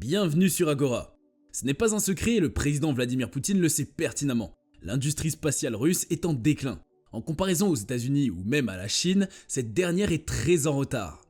Bienvenue sur Agora. Ce n'est pas un secret et le président Vladimir Poutine le sait pertinemment. L'industrie spatiale russe est en déclin. En comparaison aux États-Unis ou même à la Chine, cette dernière est très en retard.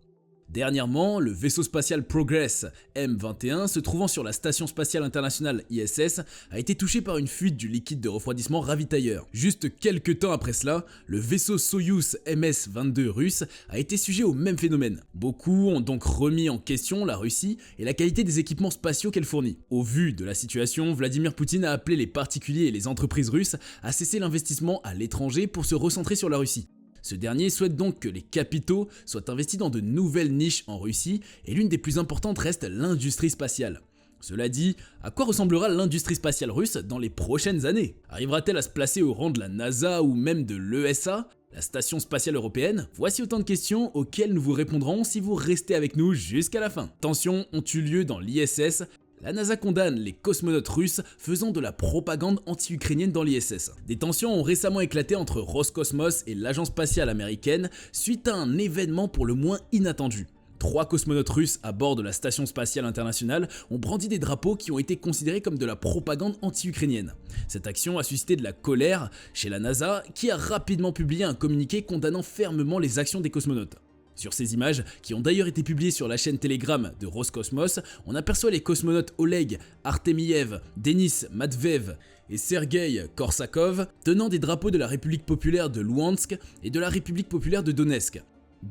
Dernièrement, le vaisseau spatial Progress M21 se trouvant sur la station spatiale internationale ISS a été touché par une fuite du liquide de refroidissement ravitailleur. Juste quelques temps après cela, le vaisseau Soyouz MS-22 russe a été sujet au même phénomène. Beaucoup ont donc remis en question la Russie et la qualité des équipements spatiaux qu'elle fournit. Au vu de la situation, Vladimir Poutine a appelé les particuliers et les entreprises russes à cesser l'investissement à l'étranger pour se recentrer sur la Russie. Ce dernier souhaite donc que les capitaux soient investis dans de nouvelles niches en Russie et l'une des plus importantes reste l'industrie spatiale. Cela dit, à quoi ressemblera l'industrie spatiale russe dans les prochaines années? Arrivera-t-elle à se placer au rang de la NASA ou même de l'ESA, la station spatiale européenne? Voici autant de questions auxquelles nous vous répondrons si vous restez avec nous jusqu'à la fin. Tensions ont eu lieu dans l'ISS. La NASA condamne les cosmonautes russes faisant de la propagande anti-ukrainienne dans l'ISS. Des tensions ont récemment éclaté entre Roscosmos et l'agence spatiale américaine suite à un événement pour le moins inattendu. 3 cosmonautes russes à bord de la station spatiale internationale ont brandi des drapeaux qui ont été considérés comme de la propagande anti-ukrainienne. Cette action a suscité de la colère chez la NASA qui a rapidement publié un communiqué condamnant fermement les actions des cosmonautes. Sur ces images, qui ont d'ailleurs été publiées sur la chaîne Telegram de Roscosmos, on aperçoit les cosmonautes Oleg Artemiev, Denis Matveev et Sergei Korsakov tenant des drapeaux de la République populaire de Louhansk et de la République populaire de Donetsk.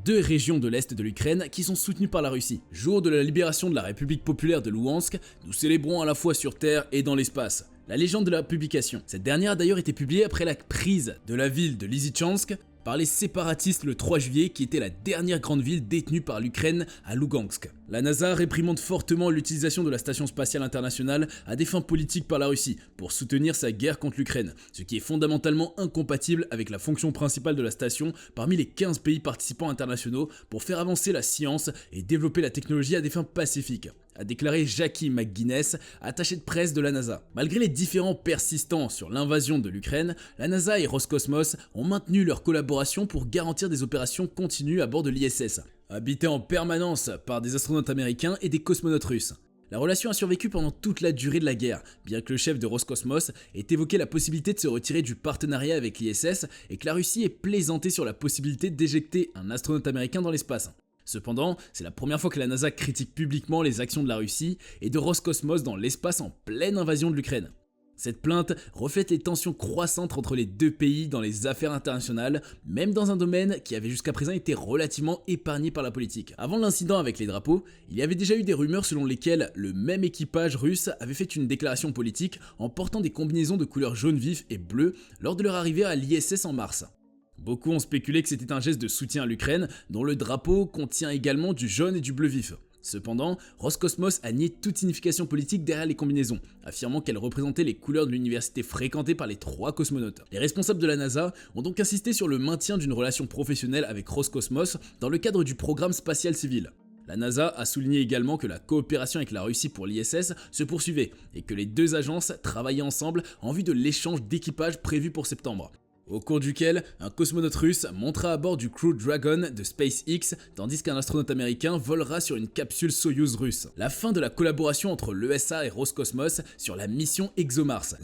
2 régions de l'Est de l'Ukraine qui sont soutenues par la Russie. Jour de la libération de la République populaire de Louhansk, nous célébrons à la fois sur Terre et dans l'espace. La légende de la publication. Cette dernière a d'ailleurs été publiée après la prise de la ville de Lysychansk par les séparatistes le 3 juillet qui était la dernière grande ville détenue par l'Ukraine à Lugansk. La NASA réprimande fortement l'utilisation de la station spatiale internationale à des fins politiques par la Russie pour soutenir sa guerre contre l'Ukraine, ce qui est fondamentalement incompatible avec la fonction principale de la station parmi les 15 pays participants internationaux pour faire avancer la science et développer la technologie à des fins pacifiques, a déclaré Jackie McGuinness, attaché de presse de la NASA. Malgré les différends persistants sur l'invasion de l'Ukraine, la NASA et Roscosmos ont maintenu leur collaboration pour garantir des opérations continues à bord de l'ISS, habité en permanence par des astronautes américains et des cosmonautes russes. La relation a survécu pendant toute la durée de la guerre, bien que le chef de Roscosmos ait évoqué la possibilité de se retirer du partenariat avec l'ISS et que la Russie ait plaisanté sur la possibilité d'éjecter un astronaute américain dans l'espace. Cependant, c'est la première fois que la NASA critique publiquement les actions de la Russie et de Roscosmos dans l'espace en pleine invasion de l'Ukraine. Cette plainte reflète les tensions croissantes entre les deux pays dans les affaires internationales, même dans un domaine qui avait jusqu'à présent été relativement épargné par la politique. Avant l'incident avec les drapeaux, il y avait déjà eu des rumeurs selon lesquelles le même équipage russe avait fait une déclaration politique en portant des combinaisons de couleurs jaune vif et bleu lors de leur arrivée à l'ISS en mars. Beaucoup ont spéculé que c'était un geste de soutien à l'Ukraine, dont le drapeau contient également du jaune et du bleu vif. Cependant, Roscosmos a nié toute signification politique derrière les combinaisons, affirmant qu'elles représentaient les couleurs de l'université fréquentée par les 3 cosmonautes. Les responsables de la NASA ont donc insisté sur le maintien d'une relation professionnelle avec Roscosmos dans le cadre du programme spatial civil. La NASA a souligné également que la coopération avec la Russie pour l'ISS se poursuivait et que les 2 agences travaillaient ensemble en vue de l'échange d'équipage prévu pour septembre, au cours duquel un cosmonaute russe montera à bord du Crew Dragon de SpaceX, tandis qu'un astronaute américain volera sur une capsule Soyouz russe. La fin de la collaboration entre l'ESA et Roscosmos sur la mission ExoMars.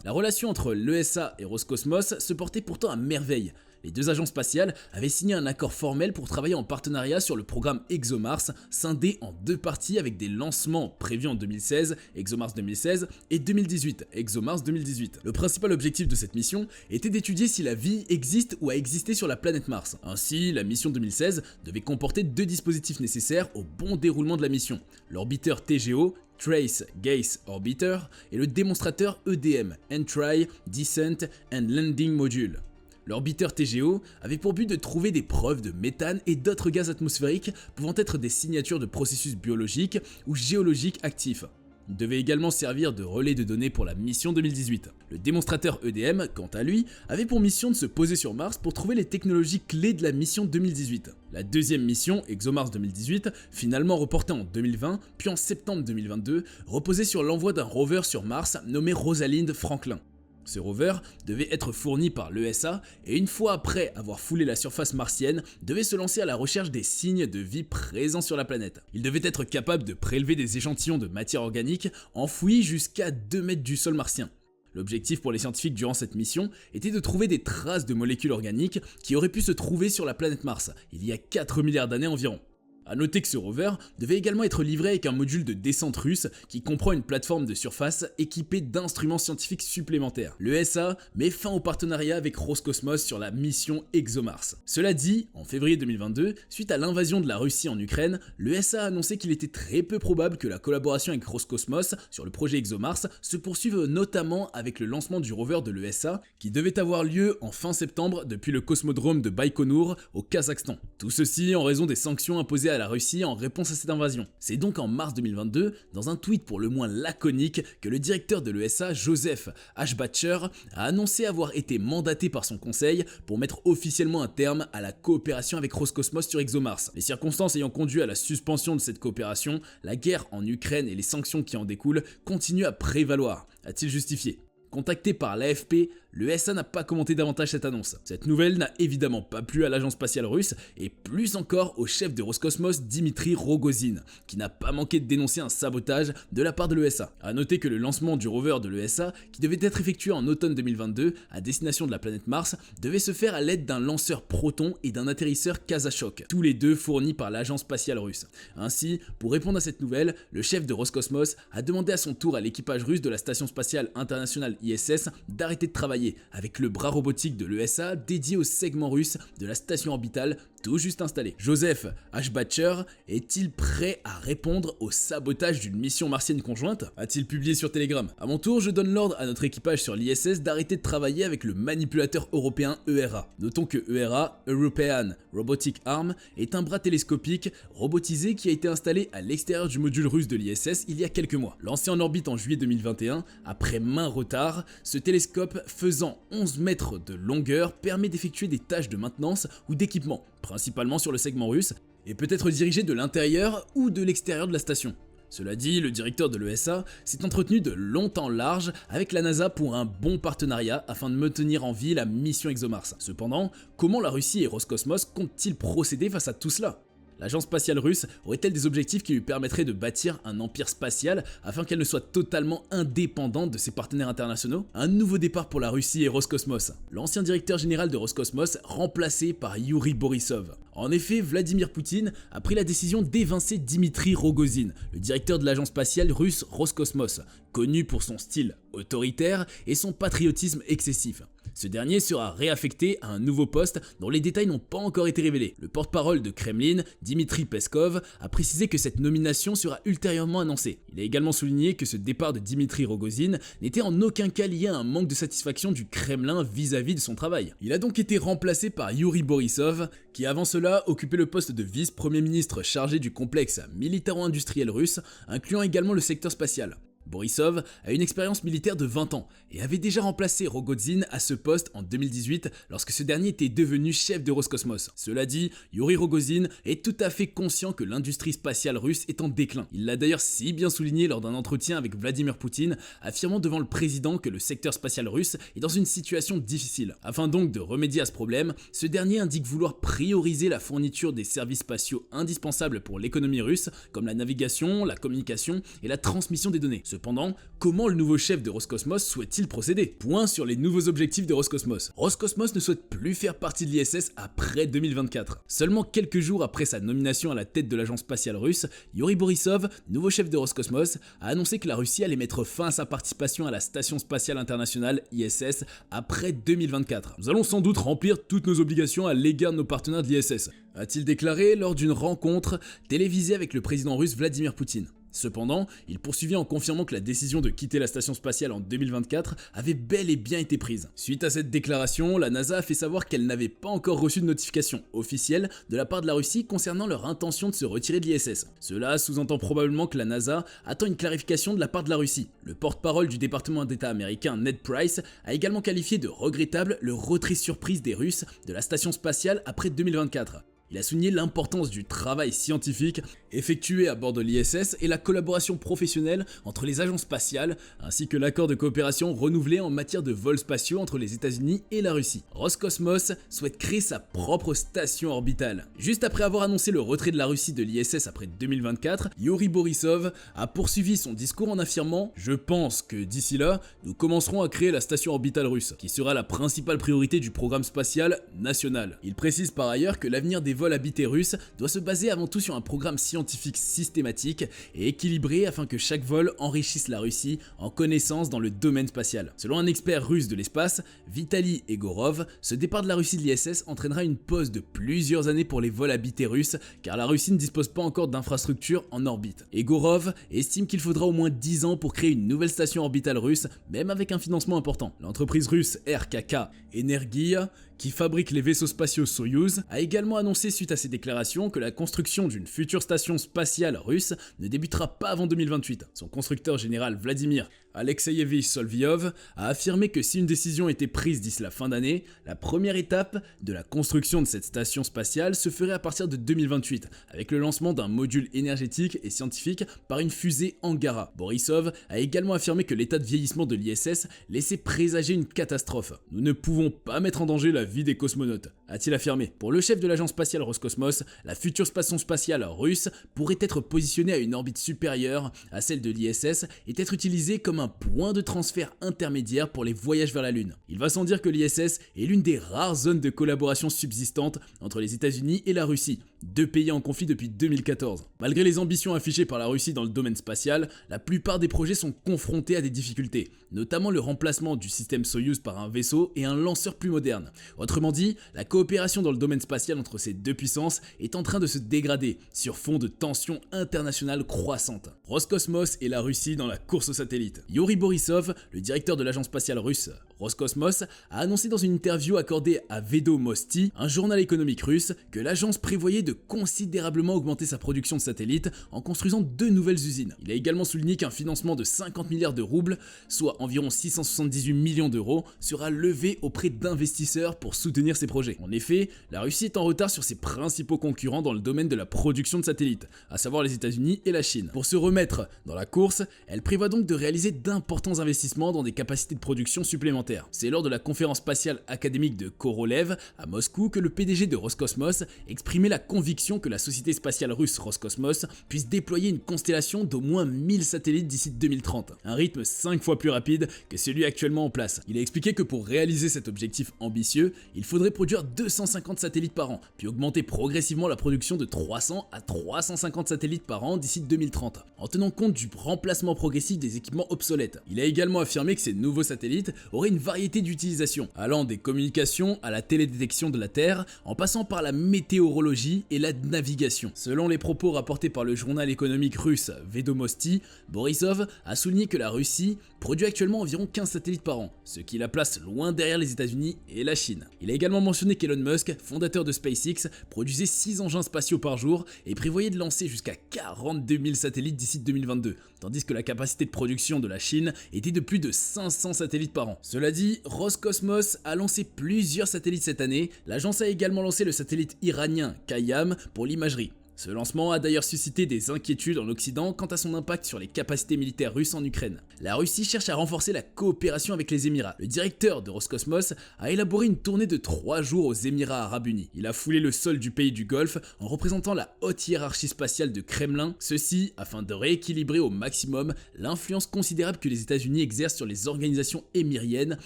La relation entre l'ESA et Roscosmos se portait pourtant à merveille. Les 2 agences spatiales avaient signé un accord formel pour travailler en partenariat sur le programme ExoMars, scindé en 2 parties avec des lancements prévus en 2016, ExoMars 2016, et 2018, ExoMars 2018. Le principal objectif de cette mission était d'étudier si la vie existe ou a existé sur la planète Mars. Ainsi, la mission 2016 devait comporter 2 dispositifs nécessaires au bon déroulement de la mission, l'orbiteur TGO, Trace Gaze Orbiter, et le démonstrateur EDM, Entry Descent and Landing Module. L'orbiteur TGO avait pour but de trouver des preuves de méthane et d'autres gaz atmosphériques pouvant être des signatures de processus biologiques ou géologiques actifs. Il devait également servir de relais de données pour la mission 2018. Le démonstrateur EDM, quant à lui, avait pour mission de se poser sur Mars pour trouver les technologies clés de la mission 2018. La deuxième mission, ExoMars 2018, finalement reportée en 2020 puis en septembre 2022, reposait sur l'envoi d'un rover sur Mars nommé Rosalind Franklin. Ce rover devait être fourni par l'ESA et une fois après avoir foulé la surface martienne, devait se lancer à la recherche des signes de vie présents sur la planète. Il devait être capable de prélever des échantillons de matière organique enfouis jusqu'à 2 mètres du sol martien. L'objectif pour les scientifiques durant cette mission était de trouver des traces de molécules organiques qui auraient pu se trouver sur la planète Mars, il y a 4 milliards d'années environ. A noter que ce rover devait également être livré avec un module de descente russe qui comprend une plateforme de surface équipée d'instruments scientifiques supplémentaires. L'ESA met fin au partenariat avec Roscosmos sur la mission ExoMars. Cela dit, en février 2022, suite à l'invasion de la Russie en Ukraine, l'ESA a annoncé qu'il était très peu probable que la collaboration avec Roscosmos sur le projet ExoMars se poursuive, notamment avec le lancement du rover de l'ESA qui devait avoir lieu en fin septembre depuis le cosmodrome de Baïkonour au Kazakhstan. Tout ceci en raison des sanctions imposées à la Russie en réponse à cette invasion. C'est donc en mars 2022, dans un tweet pour le moins laconique, que le directeur de l'ESA, Joseph Ashbacher, a annoncé avoir été mandaté par son conseil pour mettre officiellement un terme à la coopération avec Roscosmos sur ExoMars. Les circonstances ayant conduit à la suspension de cette coopération, la guerre en Ukraine et les sanctions qui en découlent continuent à prévaloir, a-t-il justifié. Contacté par l'AFP, l'ESA n'a pas commenté davantage cette annonce. Cette nouvelle n'a évidemment pas plu à l'agence spatiale russe et plus encore au chef de Roscosmos Dmitry Rogozin, qui n'a pas manqué de dénoncer un sabotage de la part de l'ESA. A noter que le lancement du rover de l'ESA, qui devait être effectué en automne 2022 à destination de la planète Mars, devait se faire à l'aide d'un lanceur Proton et d'un atterrisseur Kazachok, tous les deux fournis par l'agence spatiale russe. Ainsi, pour répondre à cette nouvelle, le chef de Roscosmos a demandé à son tour à l'équipage russe de la station spatiale internationale ISS d'arrêter de travailler avec le bras robotique de l'ESA dédié au segment russe de la station orbitale tout juste installé. Joseph Ashbacher est-il prêt à répondre au sabotage d'une mission martienne conjointe? A-t-il publié sur Telegram? À mon tour, je donne l'ordre à notre équipage sur l'ISS d'arrêter de travailler avec le manipulateur européen ERA. Notons que ERA, European Robotic Arm, est un bras télescopique robotisé qui a été installé à l'extérieur du module russe de l'ISS il y a quelques mois. Lancé en orbite en juillet 2021, après maints retards, ce télescope faisant 11 mètres de longueur permet d'effectuer des tâches de maintenance ou d'équipement, principalement sur le segment russe, et peut être dirigé de l'intérieur ou de l'extérieur de la station. Cela dit, le directeur de l'ESA s'est entretenu de long en large avec la NASA pour un bon partenariat afin de maintenir en vie la mission ExoMars. Cependant, comment la Russie et Roscosmos comptent-ils procéder face à tout cela ? L'agence spatiale russe aurait-elle des objectifs qui lui permettraient de bâtir un empire spatial afin qu'elle ne soit totalement indépendante de ses partenaires internationaux? Un nouveau départ pour la Russie et Roscosmos. L'ancien directeur général de Roscosmos remplacé par Yuri Borisov. En effet, Vladimir Poutine a pris la décision d'évincer Dmitry Rogozin, le directeur de l'agence spatiale russe Roscosmos, connu pour son style autoritaire et son patriotisme excessif. Ce dernier sera réaffecté à un nouveau poste dont les détails n'ont pas encore été révélés. Le porte-parole de Kremlin, Dmitry Peskov, a précisé que cette nomination sera ultérieurement annoncée. Il a également souligné que ce départ de Dmitry Rogozin n'était en aucun cas lié à un manque de satisfaction du Kremlin vis-à-vis de son travail. Il a donc été remplacé par Yuri Borisov, qui avant cela occupait le poste de vice-premier ministre chargé du complexe militaro-industriel russe, incluant également le secteur spatial. Borisov a une expérience militaire de 20 ans et avait déjà remplacé Rogozin à ce poste en 2018 lorsque ce dernier était devenu chef de Roscosmos. Cela dit, Yuri Rogozin est tout à fait conscient que l'industrie spatiale russe est en déclin. Il l'a d'ailleurs si bien souligné lors d'un entretien avec Vladimir Poutine, affirmant devant le président que le secteur spatial russe est dans une situation difficile. Afin donc de remédier à ce problème, ce dernier indique vouloir prioriser la fourniture des services spatiaux indispensables pour l'économie russe, comme la navigation, la communication et la transmission des données. Cependant, comment le nouveau chef de Roscosmos souhaite-t-il procéder? Point sur les nouveaux objectifs de Roscosmos. Roscosmos ne souhaite plus faire partie de l'ISS après 2024. Seulement quelques jours après sa nomination à la tête de l'agence spatiale russe, Yuri Borisov, nouveau chef de Roscosmos, a annoncé que la Russie allait mettre fin à sa participation à la station spatiale internationale ISS après 2024. Nous allons sans doute remplir toutes nos obligations à l'égard de nos partenaires de l'ISS, a-t-il déclaré lors d'une rencontre télévisée avec le président russe Vladimir Poutine. Cependant, il poursuivit en confirmant que la décision de quitter la station spatiale en 2024 avait bel et bien été prise. Suite à cette déclaration, la NASA a fait savoir qu'elle n'avait pas encore reçu de notification officielle de la part de la Russie concernant leur intention de se retirer de l'ISS. Cela sous-entend probablement que la NASA attend une clarification de la part de la Russie. Le porte-parole du département d'État américain Ned Price a également qualifié de regrettable le retrait surprise des Russes de la station spatiale après 2024. Il a souligné l'importance du travail scientifique effectué à bord de l'ISS et la collaboration professionnelle entre les agences spatiales, ainsi que l'accord de coopération renouvelé en matière de vols spatiaux entre les États-Unis et la Russie. Roscosmos souhaite créer sa propre station orbitale. Juste après avoir annoncé le retrait de la Russie de l'ISS après 2024, Yuri Borisov a poursuivi son discours en affirmant « Je pense que d'ici là, nous commencerons à créer la station orbitale russe, qui sera la principale priorité du programme spatial national. » Il précise par ailleurs que l'avenir des vols habités russes doit se baser avant tout sur un programme scientifique systématique et équilibré afin que chaque vol enrichisse la Russie en connaissances dans le domaine spatial. Selon un expert russe de l'espace, Vitaly Egorov, ce départ de la Russie de l'ISS entraînera une pause de plusieurs années pour les vols habités russes car la Russie ne dispose pas encore d'infrastructures en orbite. Egorov estime qu'il faudra au moins 10 ans pour créer une nouvelle station orbitale russe, même avec un financement important. L'entreprise russe RKK Energia, qui fabrique les vaisseaux spatiaux Soyouz, a également annoncé suite à ses déclarations que la construction d'une future station spatiale russe ne débutera pas avant 2028. Son constructeur général Vladimir Alexeyevich Solvyov a affirmé que si une décision était prise d'ici la fin d'année, la première étape de la construction de cette station spatiale se ferait à partir de 2028, avec le lancement d'un module énergétique et scientifique par une fusée Angara. Borisov a également affirmé que l'état de vieillissement de l'ISS laissait présager une catastrophe. « Nous ne pouvons pas mettre en danger la vie des cosmonautes », a-t-il affirmé. Pour le chef de l'agence spatiale Roscosmos, la future station spatiale russe pourrait être positionnée à une orbite supérieure à celle de l'ISS et être utilisée comme un point de transfert intermédiaire pour les voyages vers la Lune. Il va sans dire que l'ISS est l'une des rares zones de collaboration subsistantes entre les États-Unis et la Russie, deux pays en conflit depuis 2014. Malgré les ambitions affichées par la Russie dans le domaine spatial, la plupart des projets sont confrontés à des difficultés, notamment le remplacement du système Soyouz par un vaisseau et un lanceur plus moderne. Autrement dit, la coopération dans le domaine spatial entre ces deux puissances est en train de se dégrader sur fond de tensions internationales croissantes. Roscosmos et la Russie dans la course aux satellites. Yuri Borisov, le directeur de l'agence spatiale russe Roscosmos, a annoncé dans une interview accordée à Vedomosti, un journal économique russe, que l'agence prévoyait de considérablement augmenter sa production de satellites en construisant 2 nouvelles usines. Il a également souligné qu'un financement de 50 milliards de roubles, soit environ 678 millions d'euros, sera levé auprès d'investisseurs pour soutenir ces projets. En effet, la Russie est en retard sur ses principaux concurrents dans le domaine de la production de satellites, à savoir les États-Unis et la Chine. Pour se remettre dans la course, elle prévoit donc de réaliser d'importants investissements dans des capacités de production supplémentaires. C'est lors de la conférence spatiale académique de Korolev à Moscou que le PDG de Roscosmos exprimait la conviction que la société spatiale russe Roscosmos puisse déployer une constellation d'au moins 1000 satellites d'ici 2030, un rythme 5 fois plus rapide que celui actuellement en place. Il a expliqué que pour réaliser cet objectif ambitieux, il faudrait produire 250 satellites par an, puis augmenter progressivement la production de 300 à 350 satellites par an d'ici 2030, en tenant compte du remplacement progressif des équipements obsolètes. Il a également affirmé que ces nouveaux satellites auraient une variété d'utilisations, allant des communications à la télédétection de la Terre, en passant par la météorologie et la navigation. Selon les propos rapportés par le journal économique russe Vedomosti, Borisov a souligné que la Russie produit actuellement environ 15 satellites par an, ce qui la place loin derrière les États-Unis et la Chine. Il a également mentionné qu'Elon Musk, fondateur de SpaceX, produisait 6 engins spatiaux par jour et prévoyait de lancer jusqu'à 42 000 satellites d'ici 2022, tandis que la capacité de production de la Chine était de plus de 500 satellites par an. Cela dit, Roscosmos a lancé plusieurs satellites cette année. L'agence a également lancé le satellite iranien Kayam pour l'imagerie. Ce lancement a d'ailleurs suscité des inquiétudes en Occident quant à son impact sur les capacités militaires russes en Ukraine. La Russie cherche à renforcer la coopération avec les Émirats. Le directeur de Roscosmos a élaboré une tournée de 3 jours aux Émirats Arabes Unis. Il a foulé le sol du pays du Golfe en représentant la haute hiérarchie spatiale de Kremlin, ceci afin de rééquilibrer au maximum l'influence considérable que les États-Unis exercent sur les organisations émiriennes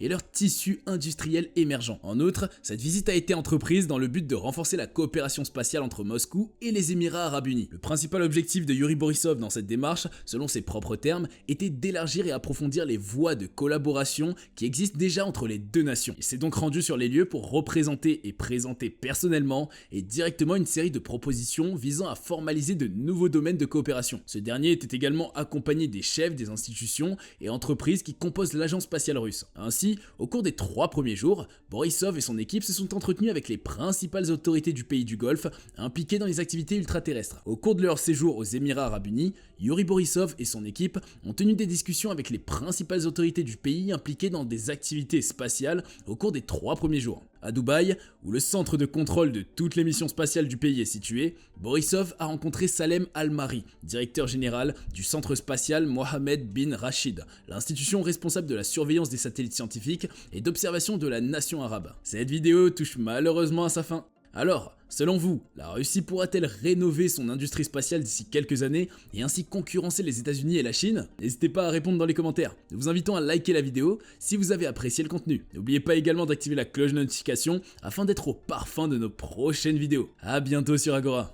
et leur tissu industriel émergent. En outre, cette visite a été entreprise dans le but de renforcer la coopération spatiale entre Moscou et les Émirats Arabes Unis. Le principal objectif de Yuri Borisov dans cette démarche, selon ses propres termes, était d'élargir et approfondir les voies de collaboration qui existent déjà entre les deux nations. Il s'est donc rendu sur les lieux pour représenter et présenter personnellement et directement une série de propositions visant à formaliser de nouveaux domaines de coopération. Ce dernier était également accompagné des chefs des institutions et entreprises qui composent l'agence spatiale russe. Ainsi, au cours des 3 premiers jours, Borisov et son équipe se sont entretenus avec les principales autorités du pays du Golfe impliquées dans les activités activités ultra-terrestres. Au cours de leur séjour aux Émirats Arabes Unis, Yuri Borisov et son équipe ont tenu des discussions avec les principales autorités du pays impliquées dans des activités spatiales au cours des 3 premiers jours. À Dubaï, où le centre de contrôle de toutes les missions spatiales du pays est situé, Borisov a rencontré Salem Al-Mari, directeur général du centre spatial Mohammed bin Rachid, l'institution responsable de la surveillance des satellites scientifiques et d'observation de la nation arabe. Cette vidéo touche malheureusement à sa fin. Alors, selon vous, la Russie pourra-t-elle rénover son industrie spatiale d'ici quelques années et ainsi concurrencer les États-Unis et la Chine? N'hésitez pas à répondre dans les commentaires. Nous vous invitons à liker la vidéo si vous avez apprécié le contenu. N'oubliez pas également d'activer la cloche de notification afin d'être au parfum de nos prochaines vidéos. A bientôt sur Agora.